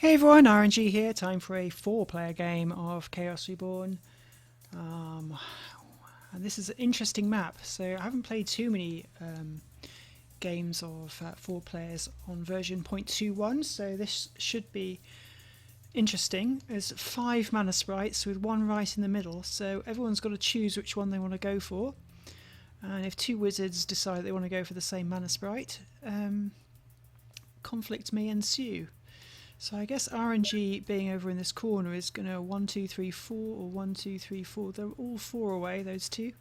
Hey everyone, Arenji here. Time for a 4-player game of Chaos Reborn. And this is an interesting map. So I haven't played too many games of 4 players on version 0.21, so this should be interesting. There's 5 mana sprites with 1 right in the middle, so everyone's got to choose which one they want to go for. And if 2 wizards decide they want to go for the same mana sprite, conflict may ensue. So I guess Arenji being over in this corner is going to 1, 2, 3, 4 or 1, 2, 3, 4. They're all 4 away, those 2.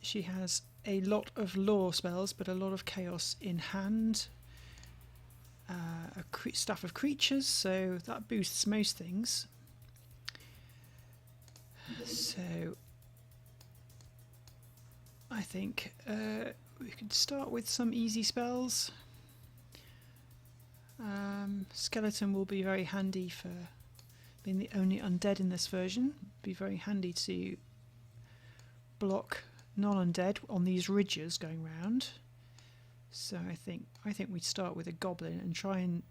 She has a lot of lore spells, but a lot of chaos in hand. A staff of creatures, so that boosts most things. So I think we could start with some easy spells. Skeleton will be very handy for being the only undead in this version. Be very handy to block non-undead on these ridges going round. So I think we'd start with a goblin and try and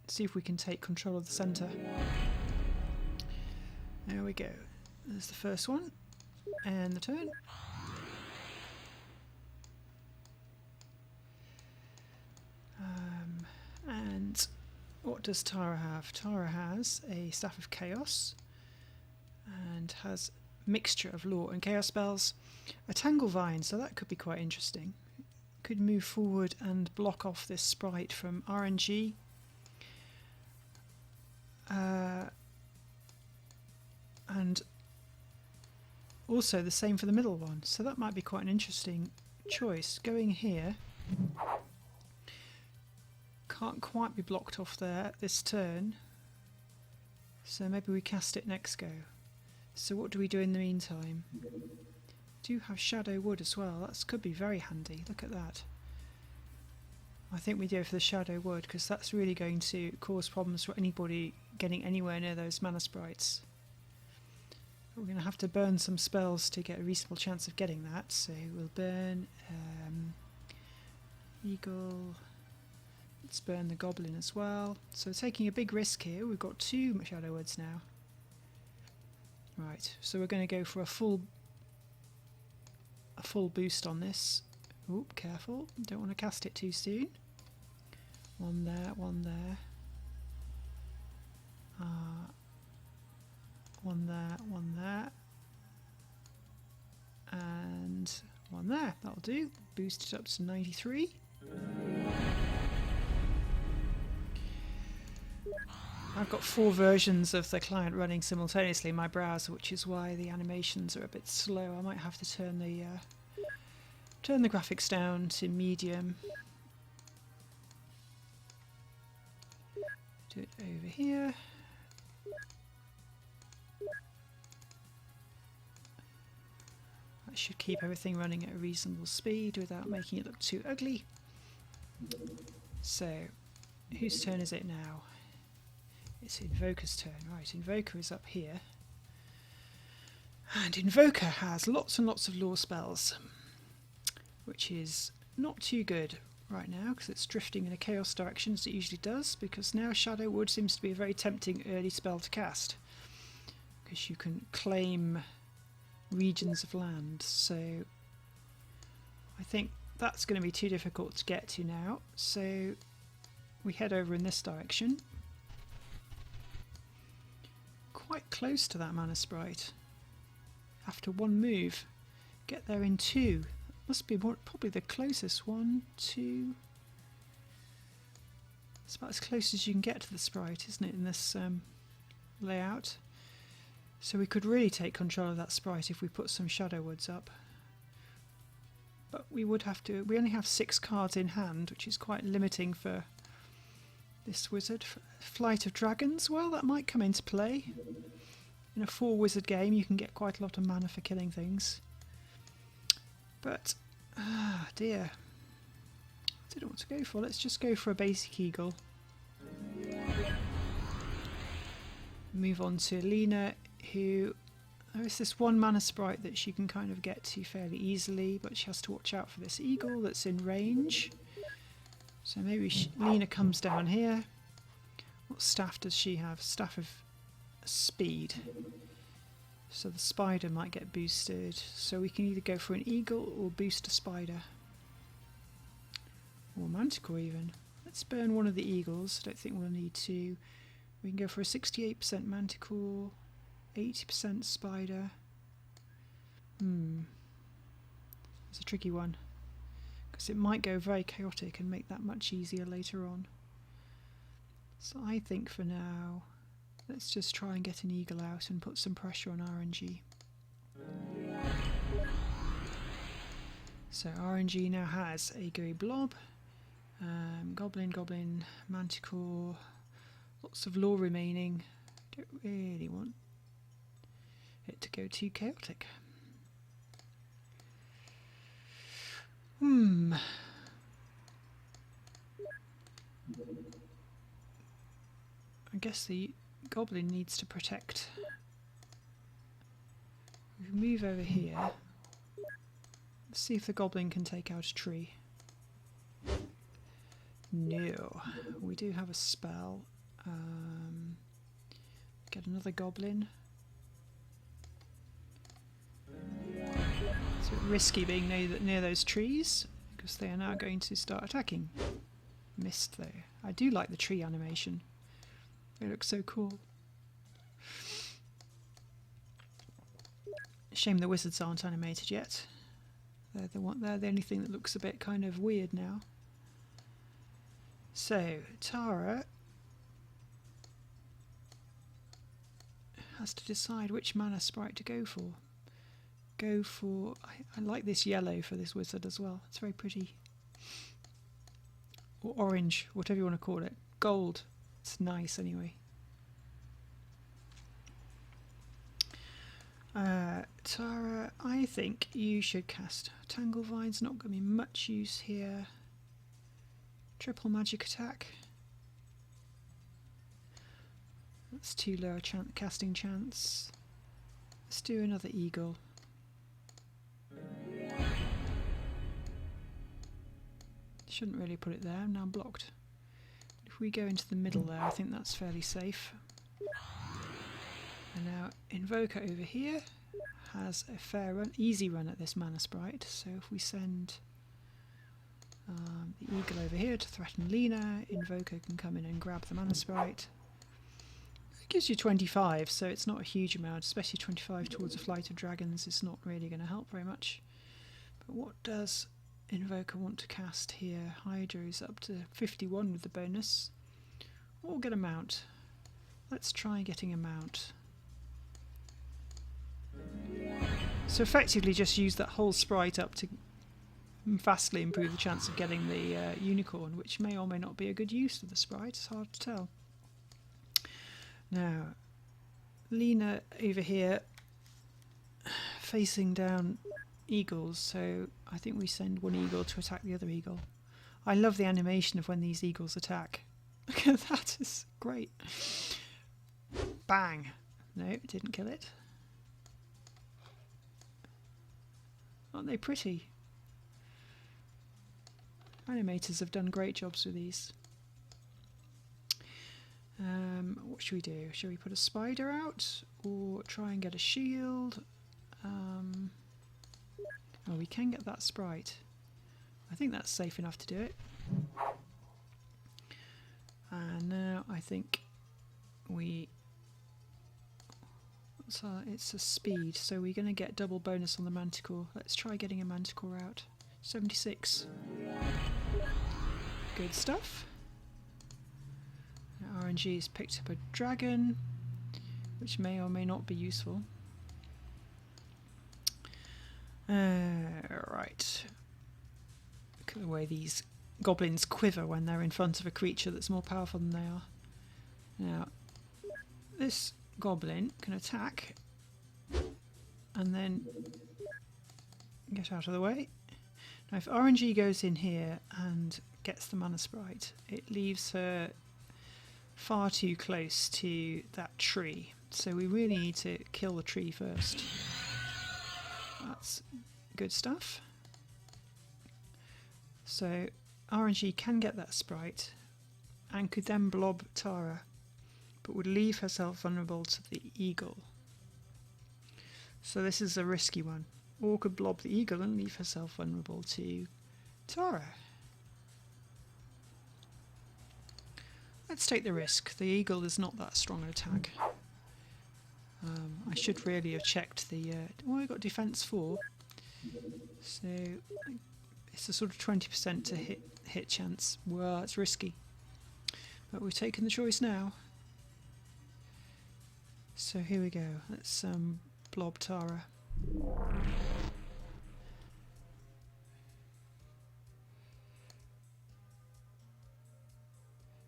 see if we can take control of the centre. There we go. There's the first one, and the turn. And what does Tara have? Tara has a Staff of Chaos and has a mixture of lore and chaos spells. A Tangle Vine, so that could be quite interesting. Could move forward and block off this sprite from Arenji. And also the same for the middle one, so that might be quite an interesting choice. Going here can't quite be blocked off there this turn, so maybe we cast it next go. So what do we do in the meantime? Do have Shadow Wood as well. That could be very handy. Look at that. I think we go for the Shadow Wood because that's really going to cause problems for anybody getting anywhere near those mana sprites. But we're going to have to burn some spells to get a reasonable chance of getting that, so we'll burn Eagle. Let's burn the goblin as well. So we're taking a big risk here. We've got 2 Shadow Woods now. Right, so we're going to go for a full boost on this. Oop, careful. Don't want to cast it too soon. 1 there, 1 there. 1 there, 1 there. And 1 there. That'll do. Boost it up to 93. I've got 4 versions of the client running simultaneously in my browser, which is why the animations are a bit slow. I might have to turn the graphics down to medium. Do it over here. That should keep everything running at a reasonable speed without making it look too ugly. So, whose turn is it now? It's Invoker's turn. Right, Invoker is up here. And Invoker has lots and lots of lore spells, which is not too good right now because it's drifting in a chaos direction as it usually does, because now Shadow Wood seems to be a very tempting early spell to cast because you can claim regions of land. So I think that's going to be too difficult to get to now. So we head over in this direction. Quite close to that mana sprite. After 1 move, get there in 2. Must be probably the closest. 1, 2. It's about as close as you can get to the sprite, isn't it, in this layout? So we could really take control of that sprite if we put some Shadow Woods up. But we would have to. We only have 6 cards in hand, which is quite limiting for this wizard. Flight of Dragons, well, that might come into play. In a 4 wizard game you can get quite a lot of mana for killing things. But, dear. I don't know what to go for. Let's just go for a basic eagle. Move on to Lena, who... There is this 1 mana sprite that she can kind of get to fairly easily, but she has to watch out for this eagle that's in range. So maybe Lena comes down here. What staff does she have? Staff of speed. So the spider might get boosted. So we can either go for an eagle or boost a spider. Or manticore even. Let's burn one of the eagles. I don't think we'll need to. We can go for a 68% manticore, 80% spider. It's a tricky one. Because it might go very chaotic and make that much easier later on. So I think for now, let's just try and get an eagle out and put some pressure on Arenji. So Arenji now has a gooey blob, goblin, manticore, lots of law remaining. Don't really want it to go too chaotic. I guess the goblin needs to protect. We move over here. Let's see if the goblin can take out a tree. No. We do have a spell. Get another goblin. It's a bit risky being near those trees because they are now going to start attacking. Missed though. I do like the tree animation. It looks so cool. Shame the wizards aren't animated yet. They're the only thing that looks a bit kind of weird now. So Tara has to decide which mana sprite to go for. I like this yellow for this wizard as well. It's very pretty. Or orange, whatever you want to call it. Gold. It's nice anyway. Tara, I think you should cast Tanglevine's not going to be much use here. Triple magic attack. That's too low a casting chance. Let's do another eagle. Shouldn't really put it there, I'm now blocked. If we go into the middle there, I think that's fairly safe. And now Invoker over here has a fair run, easy run at this mana sprite. So if we send the eagle over here to threaten Lena, Invoker can come in and grab the mana sprite. It gives you 25, so it's not a huge amount, especially 25 towards a flight of dragons is not really going to help very much. But what does Invoker want to cast here? Hydra's up to 51 with the bonus. Or get a mount. Let's try getting a mount. So effectively just use that whole sprite up to vastly improve the chance of getting the unicorn, which may or may not be a good use of the sprite. It's hard to tell. Now, Lena over here facing down eagles, so I think we send one eagle to attack the other eagle. I love the animation of when these eagles attack. Look at that, it's great. Bang! No, it didn't kill it. Aren't they pretty? Animators have done great jobs with these. What should we do? Should we put a spider out or try and get a shield? Oh, we can get that sprite. I think that's safe enough to do it. And now I think it's a speed, so we're going to get double bonus on the manticore. Let's try getting a manticore out. 76. Good stuff. Now RNG has picked up a dragon, which may or may not be useful. Right. Look at the way these goblins quiver when they're in front of a creature that's more powerful than they are. Now, this goblin can attack and then get out of the way. Now if RNG goes in here and gets the mana sprite, it leaves her far too close to that tree, so we really need to kill the tree first. That's good stuff. So RNG can get that sprite and could then blob Tara but would leave herself vulnerable to the eagle. So this is a risky one. Or could blob the eagle and leave herself vulnerable to Tara. Let's take the risk. The eagle is not that strong an attack. I should really have checked the... oh, I got defense 4. So it's a sort of 20% to hit chance. Well, it's risky. But we've taken the choice now. So here we go. Let's blob Tara.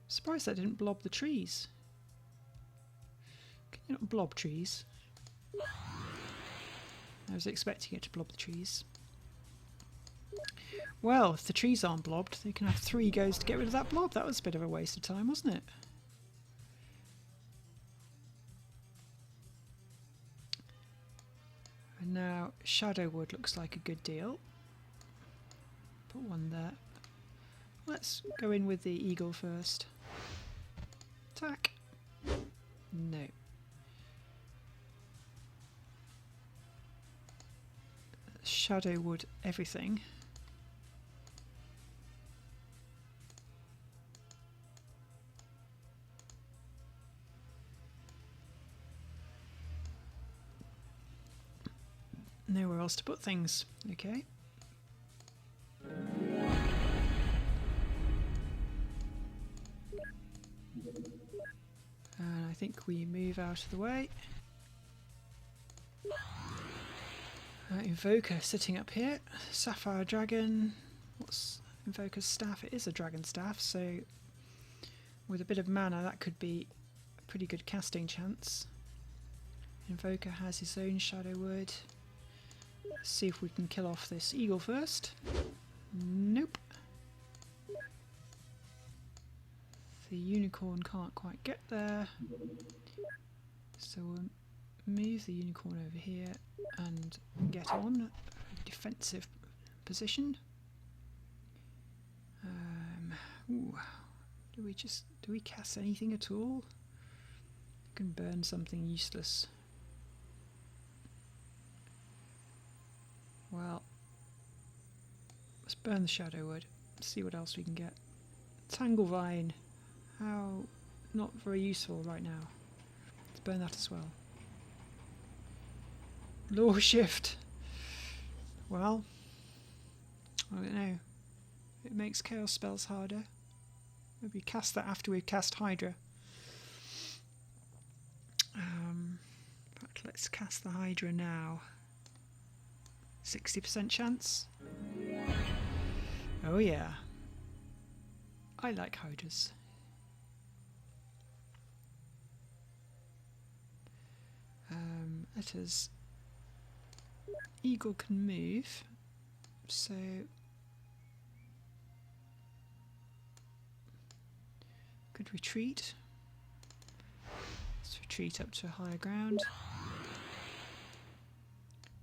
Surprised that didn't blob the trees. Can you not blob trees? I was expecting it to blob the trees. Well, if the trees aren't blobbed, they can have 3 goes to get rid of that blob. That was a bit of a waste of time, wasn't it? And now shadow wood looks like a good deal. Put one there. Let's go in with the eagle first. Attack. No. Shadow wood everything. Nowhere else to put things. Okay. And I think we move out of the way. Invoker sitting up here. Sapphire dragon. What's Invoker's staff? It is a dragon staff, so with a bit of mana that could be a pretty good casting chance. Invoker has his own shadow wood. Let's see if we can kill off this eagle first. Nope. The unicorn can't quite get there. So we'll move the unicorn over here and get on a defensive position. Do we cast anything at all? I can burn something useless. Well, let's burn the shadow wood. See what else we can get. Tanglevine. How not very useful right now. Let's burn that as well. Law shift. Well, I don't know. It makes chaos spells harder. Maybe cast that after we've cast Hydra. But let's cast the Hydra now. 60% chance. Oh yeah. I like Hydras. Let us... Eagle can move, so could retreat. Let's retreat up to higher ground.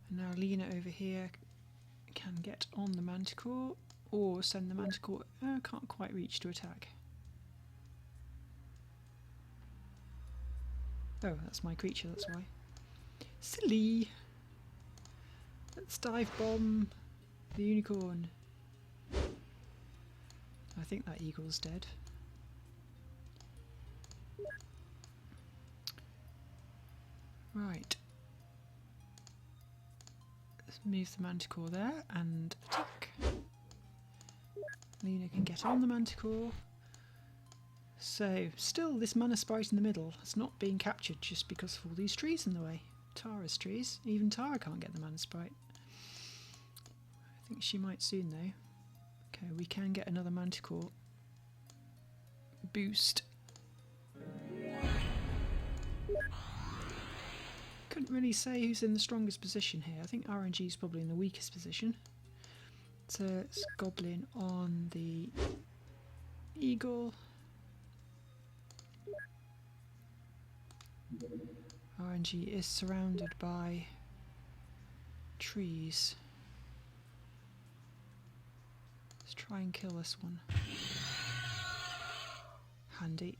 And now Lena over here can get on the manticore or send the manticore. Can't quite reach to attack. Oh, that's my creature, that's why. Silly! Let's dive bomb the unicorn. I think that eagle's dead. Right. Let's move the manticore there and attack. Lena can get on the manticore. So, still this mana sprite in the middle is not being captured just because of all these trees in the way. Tara's trees. Even Tara can't get the mana sprite. I think she might soon though. Okay, we can get another manticore boost. Couldn't really say who's in the strongest position here. I think Arenji is probably in the weakest position. So it's Goblin on the eagle. Arenji is surrounded by trees. Let's try and kill this one. Handy.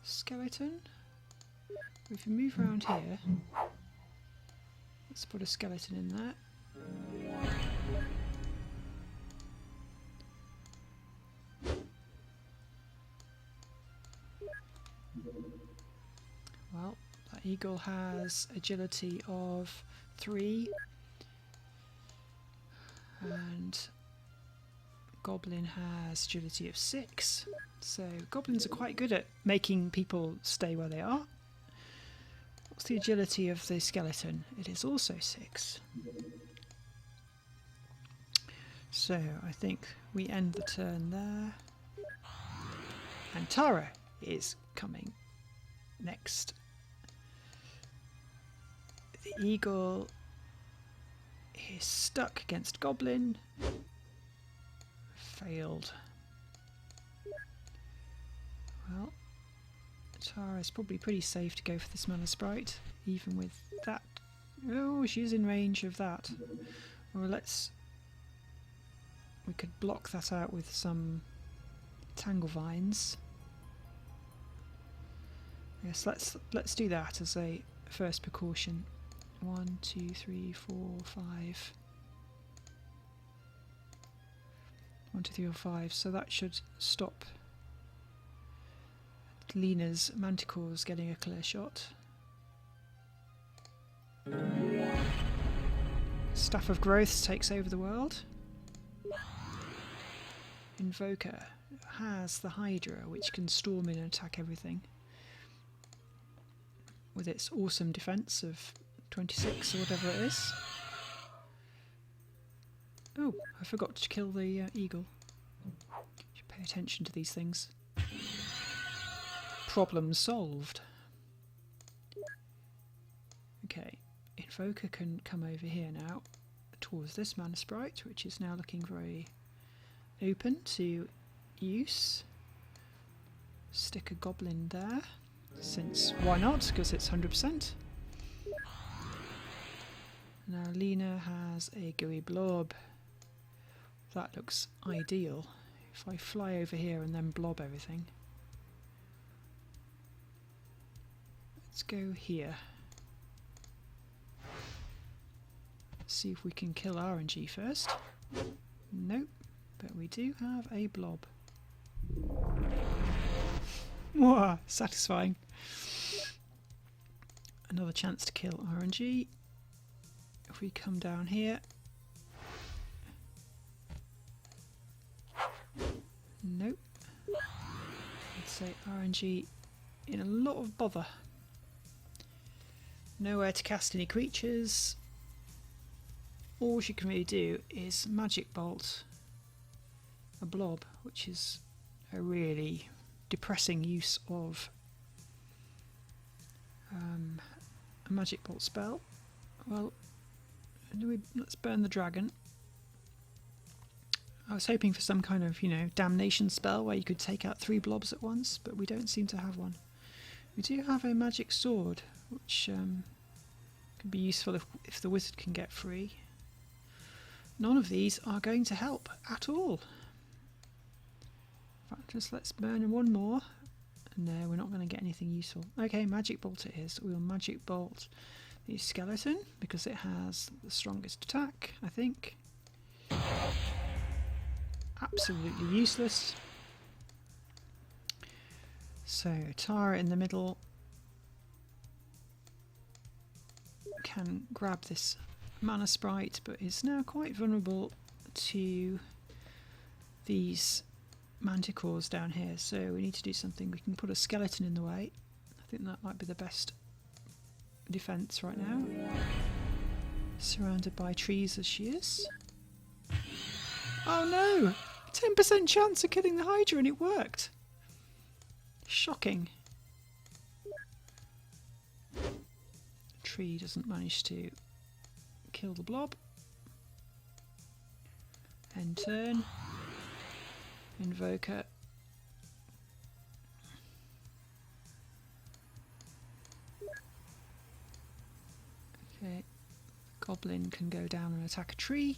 Skeleton. If we move around here, let's put a skeleton in there. Well, that eagle has agility of 3 and goblin has agility of 6. So goblins are quite good at making people stay where they are. What's the agility of the skeleton? It is also 6. So I think we end the turn there. And Tara is coming next. The eagle is stuck against goblin. Failed. Well, Tara is probably pretty safe to go for this mana sprite, even with that. Oh, she's in range of that. Well, we could block that out with some tangle vines. Yes, let's do that as a first precaution. 1, 2, 3, 4, 5. 1, 2, 3, 4, 5. So that should stop Lena's manticores getting a clear shot. Staff of Growth takes over the world. Invoker has the Hydra, which can storm in and attack everything with its awesome defense of 26 or whatever it is. Oh, I forgot to kill the eagle. Should pay attention to these things. Problem solved. Okay, Invoker can come over here now towards this mana sprite, which is now looking very open to use. Stick a goblin there, since why not, because it's 100%. Now Lena has a gooey blob. That looks ideal. If I fly over here and then blob everything. Let's go here. See if we can kill Arenji first. Nope, but we do have a blob. Wow, satisfying. Another chance to kill Arenji. If we come down here. Nope. I'd say Arenji in a lot of bother. Nowhere to cast any creatures. All she can really do is magic bolt a blob, which is a really depressing use of a magic bolt spell. Well, let's burn the dragon. I was hoping for some kind of, damnation spell where you could take out 3 blobs at once, but we don't seem to have one. We do have a magic sword, which can be useful if the wizard can get free. None of these are going to help at all. In fact, just let's burn one more. No, we're not going to get anything useful. Okay, magic bolt it is. We'll magic bolt the skeleton because it has the strongest attack, I think. Absolutely useless. So Tara in the middle can grab this mana sprite, but is now quite vulnerable to these manticores down here, so we need to do something. We can put a skeleton in the way. I think that might be the best defense right now. Surrounded by trees as she is. Oh no! 10% chance of killing the Hydra, and it worked! Shocking. Tree doesn't manage to kill the blob. End turn. Invoker. Okay. Goblin can go down and attack a tree.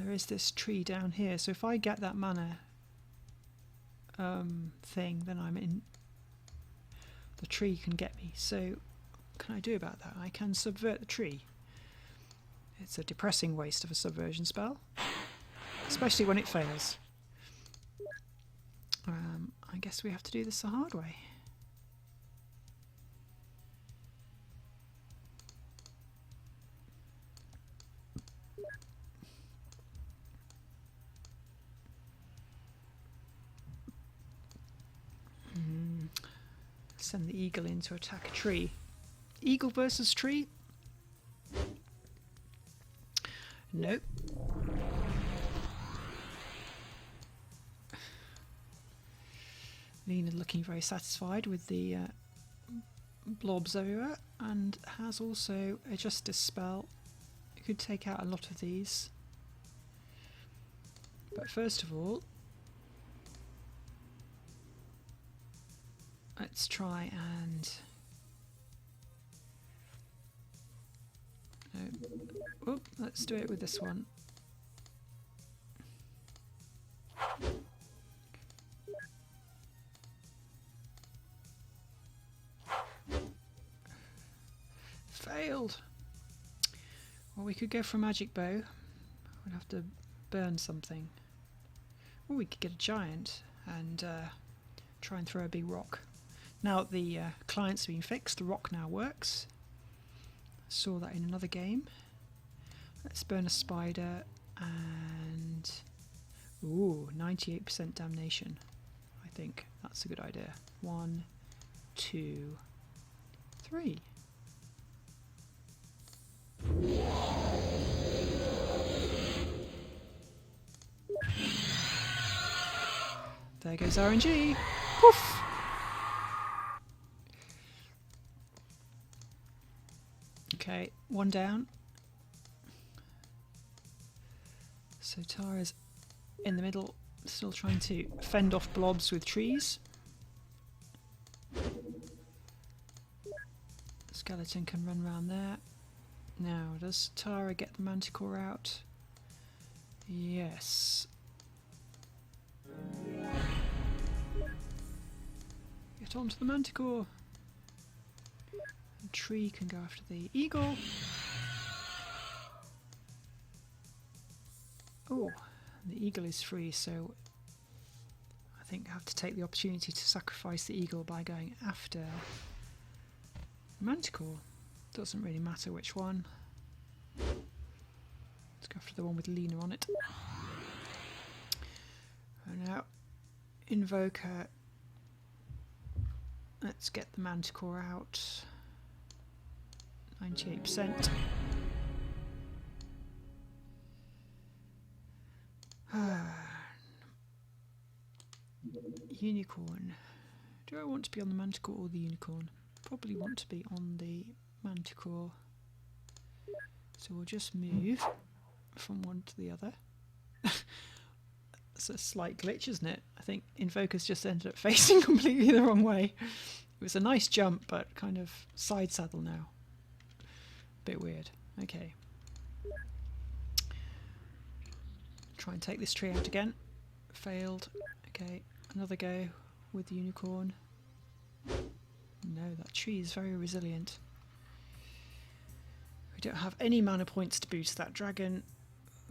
there is this tree down here. So if I get that mana thing, then I'm in. The tree can get me. So what can I do about that? I can subvert the tree. It's a depressing waste of a subversion spell, especially when it fails. I guess we have to do this the hard way. Send the eagle in to attack a tree. Eagle versus tree? Nope. Lena looking very satisfied with the blobs everywhere, and has also a justice spell. You could take out a lot of these. But first of all, let's try and... No. Oop, let's do it with this one. Failed! Well, we could go for a magic bow. We'd have to burn something. Or we could get a giant and try and throw a big rock. Now the client's been fixed, the rock now works. Saw that in another game. Let's burn a spider and... Ooh, 98% damnation. I think that's a good idea. 1, 2, 3. There goes Arenji. Poof! Okay, one down. So Tara's in the middle, still trying to fend off blobs with trees. Skeleton can run around there. Now, does Tara get the manticore out? Yes. Get onto the manticore. The tree can go after the eagle. Oh, the eagle is free, so I think I have to take the opportunity to sacrifice the eagle by going after manticore. Doesn't really matter which one. Let's go after the one with Lena on it. And now, Invoker. Let's get the manticore out. 98%. Unicorn. Do I want to be on the manticore or the unicorn? Probably want to be on the manticore. So we'll just move from one to the other. It's a slight glitch, isn't it? I think Invoker's just ended up facing completely the wrong way. It was a nice jump, but kind of side saddle now. Bit weird. Okay. Try and take this tree out again. Failed. Okay, another go with the unicorn. No, that tree is very resilient. We don't have any mana points to boost that dragon.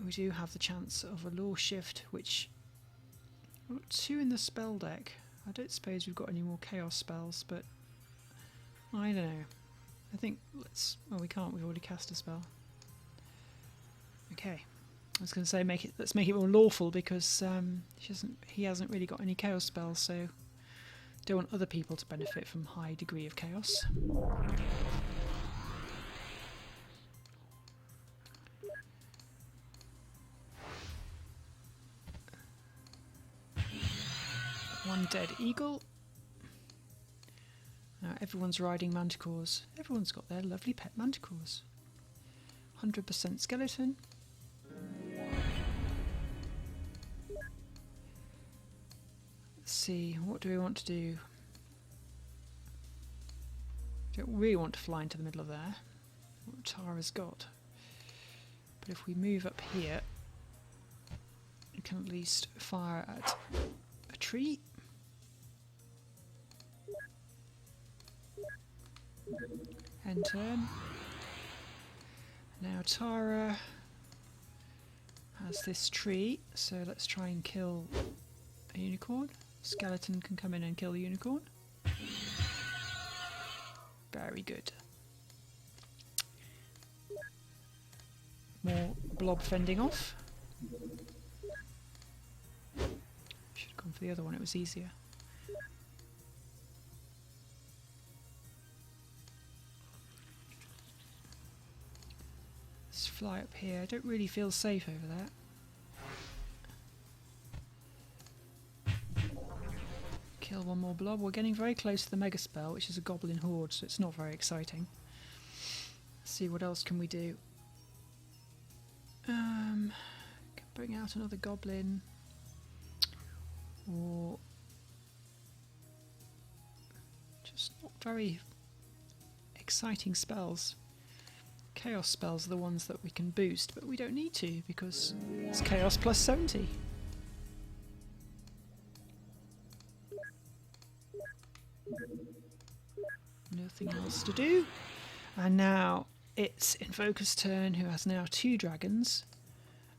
We do have the chance of a lore shift, which... We've got 2 in the spell deck. I don't suppose we've got any more chaos spells, but... I don't know. I think let's... Well, we can't. We've already cast a spell. Okay. I was going to say let's make it more lawful, because he hasn't really got any chaos spells, so don't want other people to benefit from high degree of chaos. One dead eagle. Now everyone's riding manticores. Everyone's got their lovely pet manticores. 100% skeleton. Let's see, what do we want to do? Don't really want to fly into the middle of there. What Tara's got. But if we move up here, can at least fire at a tree. End turn. Now Tara has this tree, so let's try and kill a unicorn. Skeleton can come in and kill the unicorn. Very good. More blob fending off. Should have gone for the other one, it was easier. Let's fly up here. I don't really feel safe over there. Kill one more blob. We're getting very close to the mega spell, which is a goblin horde, so it's not very exciting. Let's see what else can we do. Can bring out another goblin, or just not very exciting spells. Chaos spells are the ones that we can boost, but we don't need to because it's chaos plus 70. Nothing else to do. And now it's Invoker's turn, who has now 2 dragons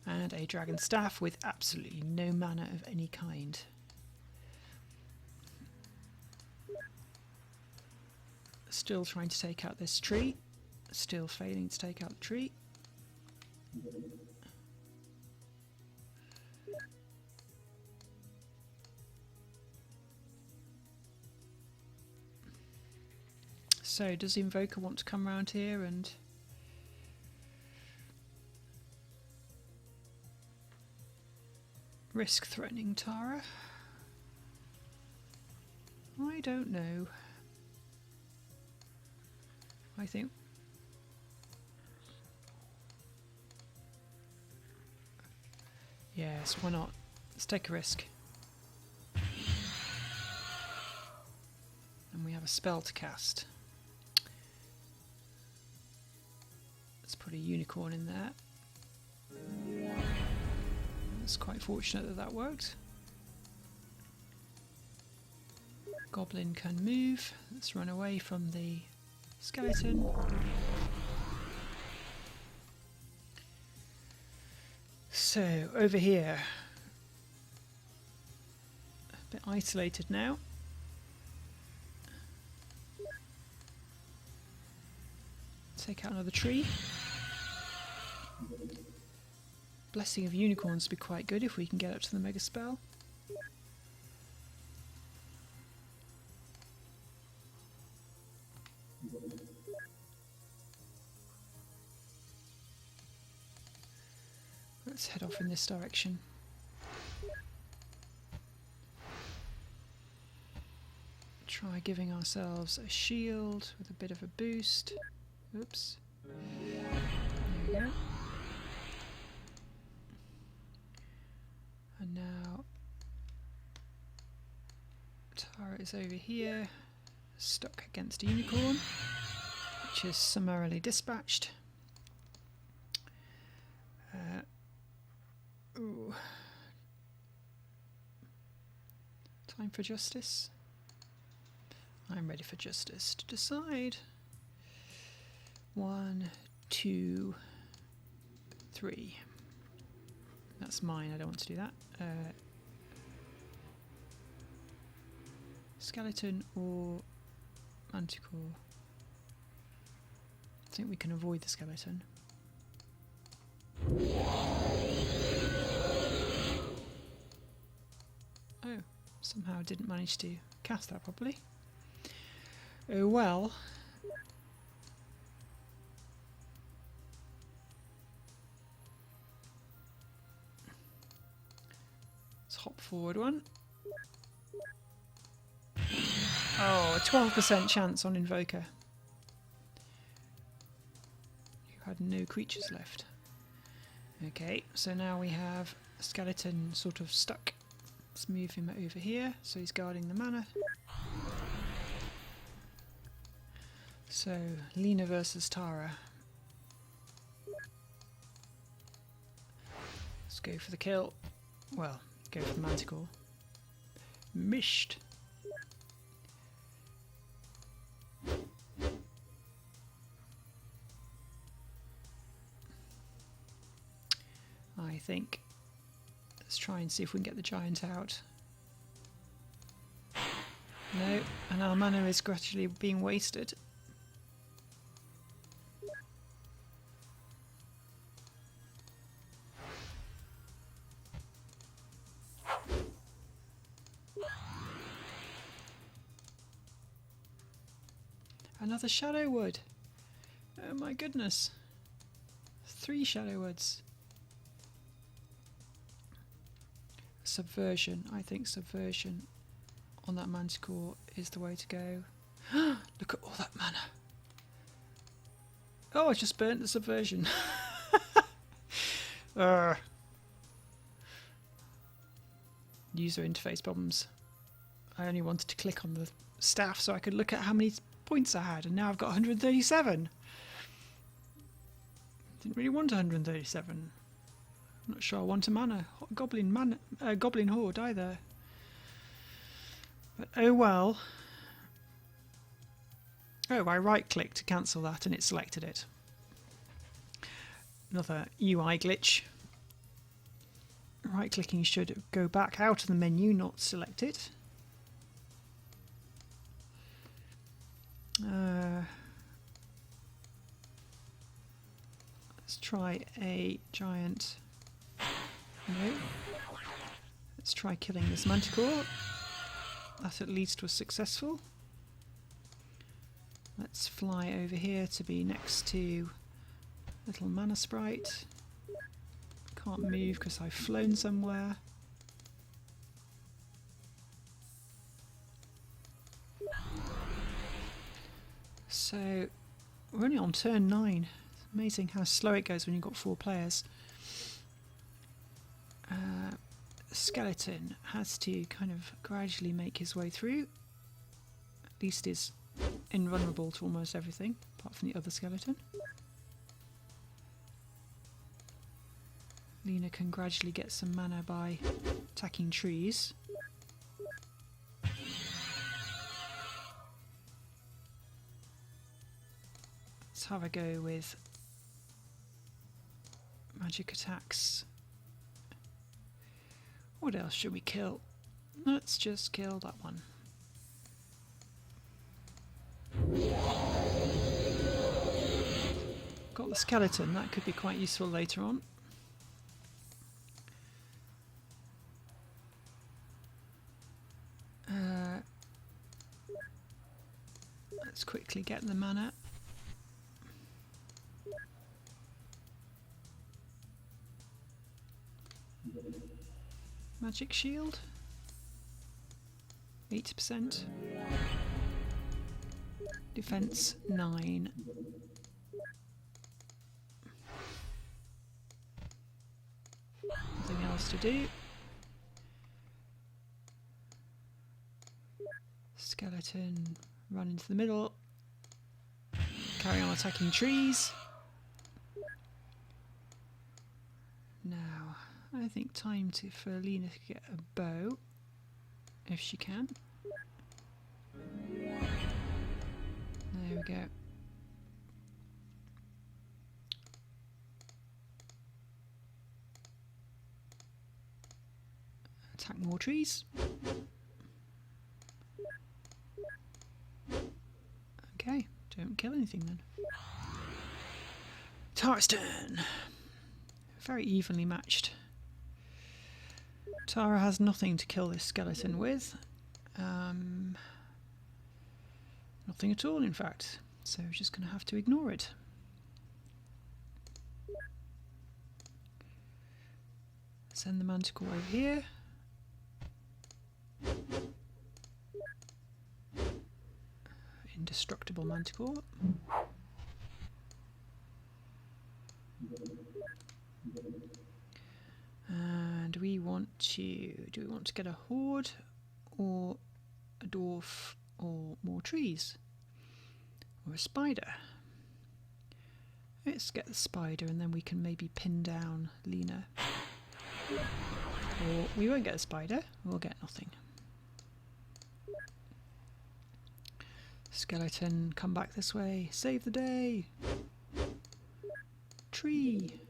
and a dragon staff with absolutely no mana of any kind. Still trying to take out this tree. Still failing to take out the tree. So does the Invoker want to come around here and risk threatening Tara? I don't know. I think yes, why not? Let's take a risk. And we have a spell to cast. Let's put a unicorn in there. It's quite fortunate that that worked. Goblin can move. Let's run away from the skeleton. So, over here. A bit isolated now. Take out another tree. Blessing of Unicorns would be quite good if we can get up to the mega spell. Let's head off in this direction. Try giving ourselves a shield with a bit of a boost. Oops. There we go. And now Tara is over here, stuck against a unicorn, which is summarily dispatched. Ooh. Time for justice. I'm ready for justice to decide. 1, 2, 3. That's mine, I don't want to do that. Skeleton or manticore? I think we can avoid the skeleton. Oh, somehow I didn't manage to cast that properly. Oh well. Hop forward one. Oh, a 12% chance on Invoker. You had no creatures left. Okay, so now we have a skeleton sort of stuck. Let's move him over here so he's guarding the mana. So, Lena versus Tara. Let's go for the kill. Well, go for the manticore. Missed. I think. Let's try and see if we can get the giant out. No, and our mana is gradually being wasted. Another shadow wood. Oh my goodness. 3 shadow woods. Subversion. I think subversion on that manticore is the way to go. Look at all that mana. Oh, I just burnt the subversion. User interface problems. I only wanted to click on the staff so I could look at how many points I had, and now I've got 137. Didn't really want 137. I'm not sure I want a goblin horde either. But oh well. Oh, I right-clicked to cancel that and it selected it. Another UI glitch. Right-clicking should go back out of the menu, not select it. Let's try a giant. No. Let's try killing this manticore. That at least was successful. Let's fly over here to be next to little mana sprite. Can't move because I've flown somewhere. So we're only on turn 9. It's amazing how slow it goes when you've got 4 players. Skeleton has to kind of gradually make his way through. At least is invulnerable to almost everything, apart from the other skeleton. Lena can gradually get some mana by attacking trees. Let's have a go with magic attacks. What else should we kill? Let's just kill that one. Got the skeleton, that could be quite useful later on. Let's quickly get the mana. Magic shield. 80%. Defense 9. Nothing else to do. Skeleton, run into the middle. Carry on attacking trees. Now, I think time for Lena to get a bow, if she can. There we go. Attack more trees. Okay, don't kill anything then. Tara's turn. Very evenly matched. Tara has nothing to kill this skeleton with. Nothing at all, in fact. So we're just going to have to ignore it. Send the manticore over here. Indestructible manticore. And we want to... do we want to get a horde or a dwarf or more trees? Or a spider? Let's get the spider and then we can maybe pin down Lena. Or we won't get a spider, we'll get nothing. Skeleton, come back this way. Save the day. Tree.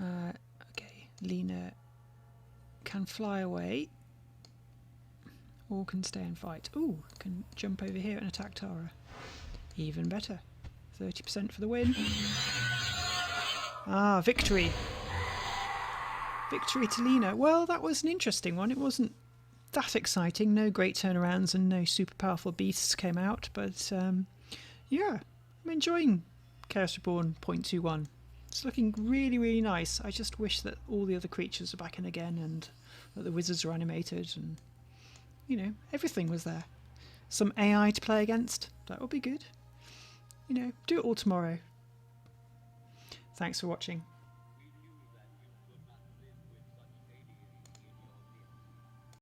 Okay, Lena can fly away. Or can stay and fight. Ooh, can jump over here and attack Tara. Even better. 30% for the win. Ah, victory. Victory to Lena. Well, that was an interesting one. It wasn't that exciting. No great turnarounds and no super powerful beasts came out. But, yeah, I'm enjoying Chaos Reborn 0.21. It's looking really, really nice. I just wish that all the other creatures are back in again and that the wizards are animated and, you know, everything was there. Some AI to play against. That would be good. You know, do it all tomorrow. Thanks for watching.